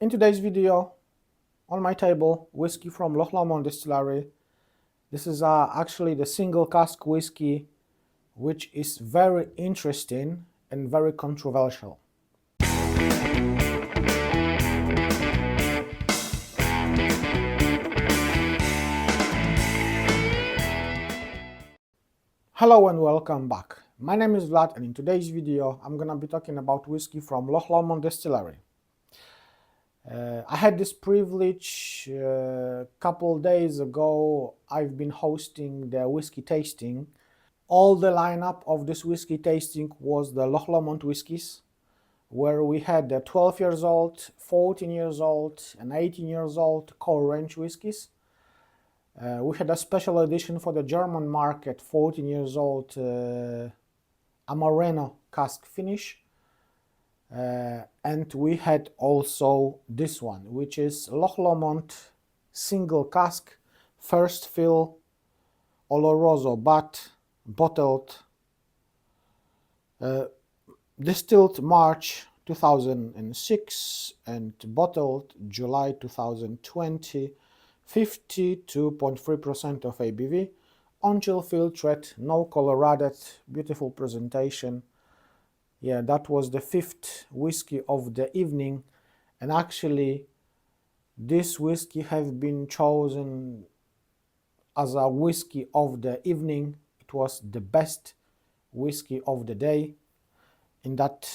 In today's video, on my table, whiskey from Loch Lomond Distillery. This is actually the single cask whiskey, which is very interesting and very controversial. Hello and welcome back. My name is Vlad, and in today's video I'm gonna be talking about whiskey from Loch Lomond Distillery. I had this privilege a couple days ago. I've been hosting the whiskey tasting. All the lineup of this whiskey tasting was the Loch Lomond whiskies, where we had the 12 years old, 14 years old and 18 years old core range whiskies. We had a special edition for the German market, 14 years old Amareno cask finish. And we had also this one, which is Loch Lomond single cask, first fill Oloroso, but bottled, distilled March 2006 and bottled July 2020, 52.3% of ABV, on-chill filtrate, no colorated, beautiful presentation. Yeah, that was the fifth whiskey of the evening, and actually this whiskey has been chosen as a whiskey of the evening. It was the best whiskey of the day in that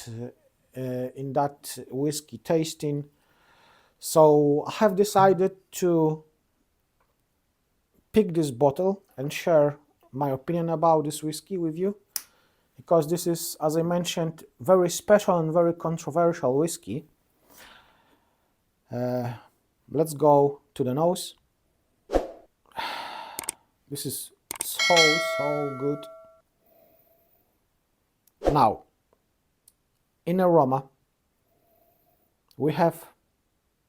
whiskey tasting. So I have decided to pick this bottle and share my opinion about this whiskey with you, because this is, as I mentioned, very special and very controversial whiskey. Let's go to the nose. This is so good. Now, in aroma, we have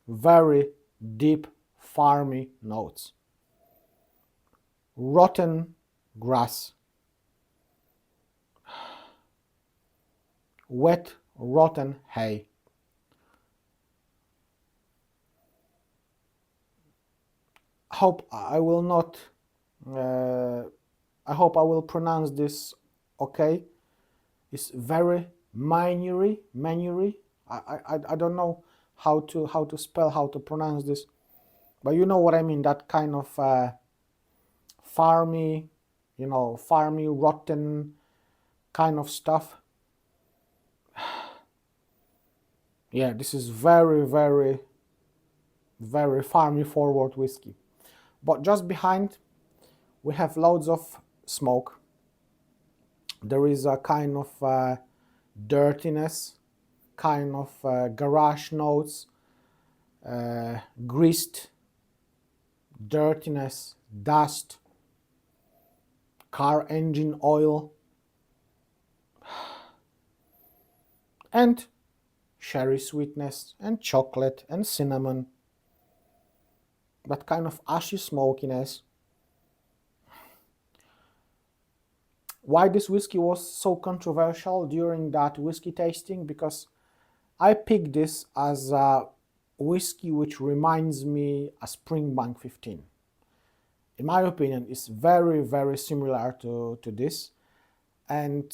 very deep, farmy notes. Rotten grass. Wet, rotten hay. I hope I will pronounce this okay. It's very manury. I don't know how to spell, how to pronounce this, but you know what I mean. That kind of farmy, rotten kind of stuff. Yeah, this is very farmy forward whiskey. But just behind, we have loads of smoke. There is a kind of dirtiness, kind of garage notes, greased dirtiness, dust, car engine oil, and sherry sweetness and chocolate and cinnamon. That kind of ashy smokiness. Why this whiskey was so controversial during that whiskey tasting? Because I picked this as a whiskey which reminds me of Springbank 15. In my opinion, it's very similar to this. And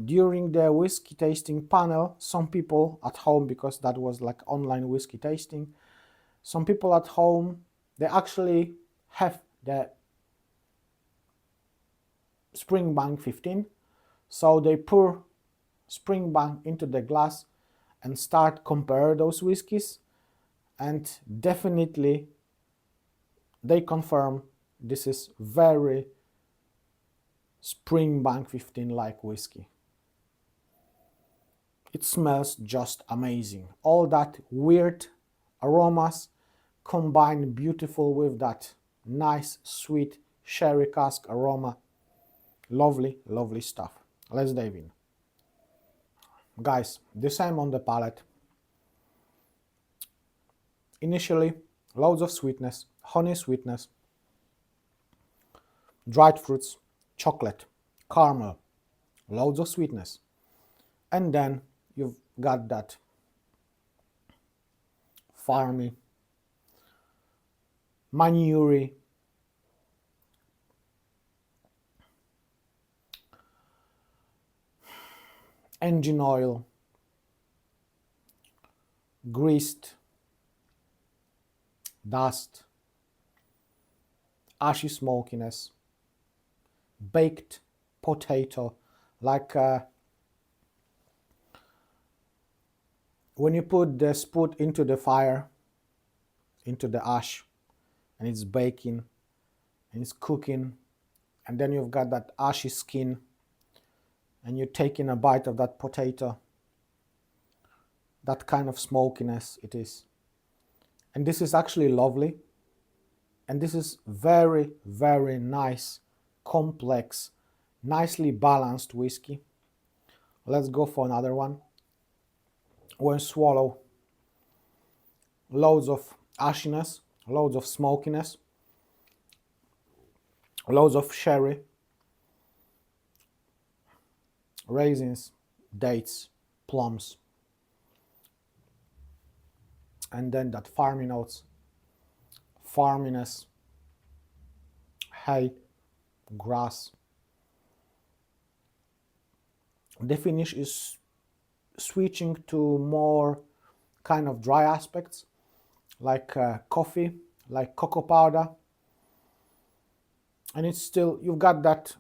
during the whiskey tasting panel, some people at home, because that was like online whiskey tasting, some people at home, they actually have the Springbank 15. So they pour Springbank into the glass and start compare those whiskies, and definitely they confirm this is very Springbank 15 like whiskey. It smells just amazing. All that weird aromas combine beautiful with that nice sweet sherry cask aroma. Lovely stuff. Let's dive in. Guys, the same on the palate. Initially, loads of sweetness, honey sweetness, dried fruits, chocolate, caramel, loads of sweetness. And then you've got that farmy, manure, engine oil, greased, dust, ashy smokiness, baked potato, like when you put the spit into the fire, into the ash, and it's baking and it's cooking, and then you've got that ashy skin, and you're taking a bite of that potato, that kind of smokiness it is. And this is actually lovely, and this is very, very nice, complex, nicely balanced whiskey. Let's go for another one. When swallow, loads of ashiness, loads of smokiness, loads of sherry, raisins, dates, plums, and then that farmy notes, farminess, hay, grass. The finish is switching to more kind of dry aspects, like coffee, like cocoa powder, and it's still, you've got that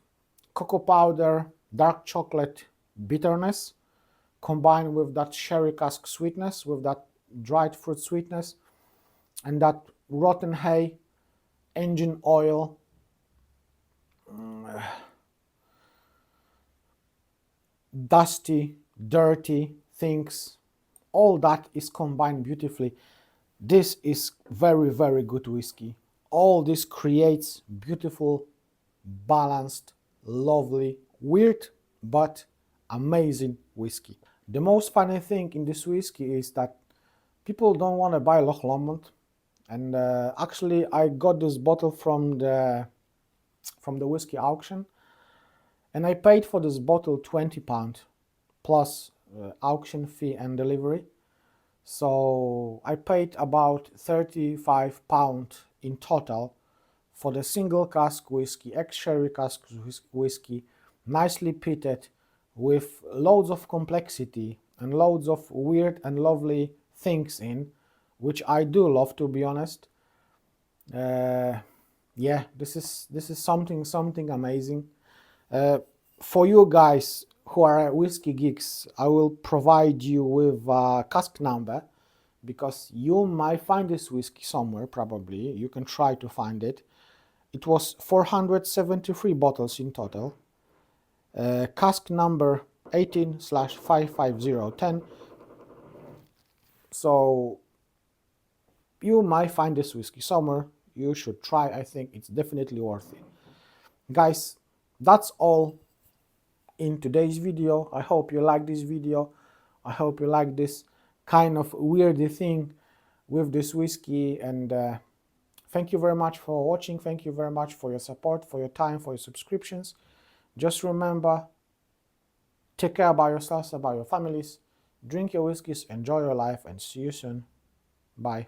cocoa powder, dark chocolate bitterness combined with that sherry cask sweetness, with that dried fruit sweetness, and that rotten hay, engine oil, dusty, dirty things. All that is combined beautifully. This is very, very good whiskey. All this creates beautiful, balanced, lovely, weird, but amazing whiskey. The most funny thing in this whiskey is that people don't want to buy Loch Lomond, and actually I got this bottle from the whiskey auction, and I paid for this bottle £20 plus auction fee and delivery. So I paid about £35 in total for the single cask whiskey, ex-sherry cask whiskey, nicely peated, with loads of complexity and loads of weird and lovely things in, which I do love, to be honest. Yeah, this is something amazing. For you guys who are whiskey geeks, I will provide you with a cask number, because you might find this whiskey somewhere. Probably you can try to find it. It was 473 bottles in total. Cask number 18/55010. So you might find this whiskey somewhere. You should try. I think it's definitely worth it. Guys, that's all in today's video. I hope you like this video. I hope you like this kind of weirdy thing with this whiskey, and thank you very much for watching. Thank you very much for your support, for your time, for your subscriptions. Just remember, take care about yourselves, about your families, drink your whiskeys, enjoy your life, and see you soon. Bye.